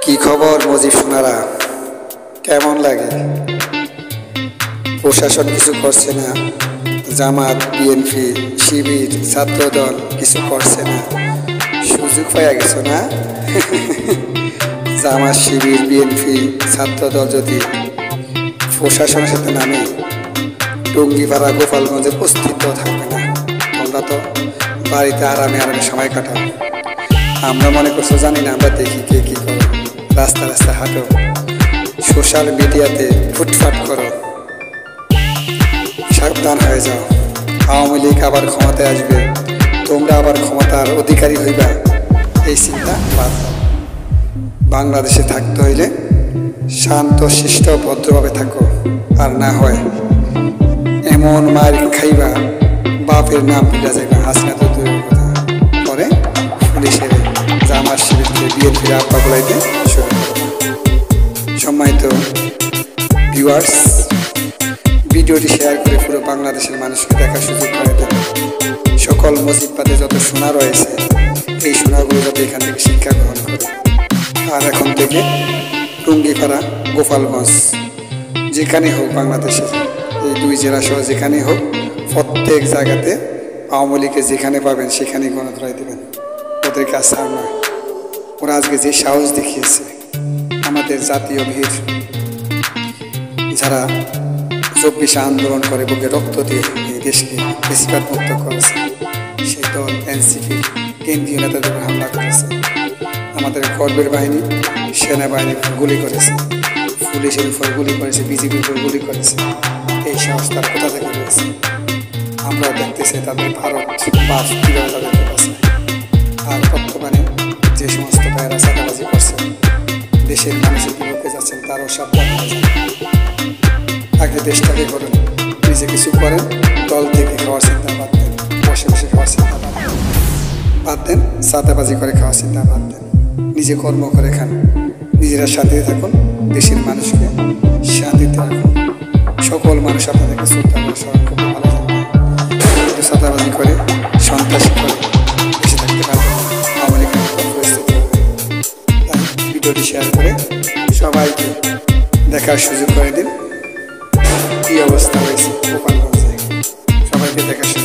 কি খবর মুজিব সোনারা, কেমন লাগে? প্রশাসন কিছু করছে না, জামাত বিএনপি শিবির ছাত্রদল কিছু করছে না, সুযোগ পাইয়া গেছো না? জামাত শিবির বিএনপি ছাত্রদল যদি প্রশাসনের সাথে নামে টঙ্গিপাড়া গোপালগঞ্জের অস্তিত্ব থাকবে না। তোমরা তো বাড়িতে আরামে আরামে সময় কাটাও, আমরা মনে করছো জানি না? আমরা দেখি কে কি করো, রাস্তা রাস্তা হাঁটো, সোশ্যাল মিডিয়াতে ফুটফাট করো। সাবধান হয়ে যাও, আওয়ামী লীগ আবার ক্ষমতায় আসবে, তোমরা আবার ক্ষমতার অধিকারী হইবা, এই চিন্তা বাদ দাও। বাংলাদেশে থাকতে হইলে শান্ত শিষ্ট ভদ্রভাবে থাকো, আর না হয় এমন মার খাইবা বাপের নাম ভুলে যাইবা। হাসিনা তো দূরের কথা, পরে পুলিশের জামাত শিবিরকে বিএনপির আব্বা বলাইতে শুরু করো। সম্মানিত ভিউয়ার্স, ভিডিওটি শেয়ার করে পুরো বাংলাদেশের মানুষকে দেখার সুযোগ করে দেন। সকল মসজিদবাদে যত সোনা রয়েছে, এই সোনাগুলো যাতে এখান থেকে শিক্ষা গ্রহণ করে। আর এখন থেকে টঙ্গিপাড়া গোপালগঞ্জ যেখানে হোক, বাংলাদেশের এই দুই জেলা সহ যেখানে হোক, প্রত্যেক জায়গাতে আওয়ামী লীগকে যেখানে পাবেন সেখানেই গণধরাই দেবেন। ওদের কাজ ছাড় নয়। ওরা আজকে যে সাহস দেখিয়েছে, আমাদের জাতীয় বীর যারা 24 আন্দোলন করে বুকে রক্ত দিয়ে এই দেশকে বেশিরভাগ মুক্ত করেছে, সেই দল এনসিপির কেন্দ্রীয় নেতাদের হামলা করেছে। আমাদের গর্বের বাহিনী সেনাবাহিনী গুলি করেছে, পুলিশের উপর গুলি করেছে, বিজিবির উপর গুলি করেছে। এই সাহস তার কোথা থেকে রয়েছে? আমরা দেখতেছি তাদের ভারত বাস কীভাবে তাদেরকে বাঁচায়। আর বর্তমানে যে সমস্ত ভাইয়েরা চাঁদাবাজি করছে, দেশের মানুষের বিপক্ষে যাচ্ছেন, তারও সাবধান হয়ে যান। আগে দেশটাকে করেন, নিজে কিছু করেন, দল থেকে খাওয়ার চিন্তা বাদ দেন, বসে বসে খাওয়ার চিন্তা বাদ দেন, চাঁদাবাজি করে খাওয়ার চিন্তা বাদ দেন, নিজে কর্ম করে খান, নিজেরা শান্তিতে থাকুন, দেশের মানুষকে শান্তিতে রাখুন। সকল মানুষ আপনাদেরকে শ্রদ্ধা করে স্মরণ করতে ভালো থাকবে। কিন্তু চাঁদাবাজি করে সন্ত্রাসী করে বেশি থাকতে পারবে না, আওয়ামী লীগের পরিস্থিতি হবে। তাই ভিডিওটি শেয়ার করে সবাইকে দেখার সুযোগ করে দিন কি অবস্থা হয়েছে গোপালগঞ্জে, সবাইকে দেখার সুযোগ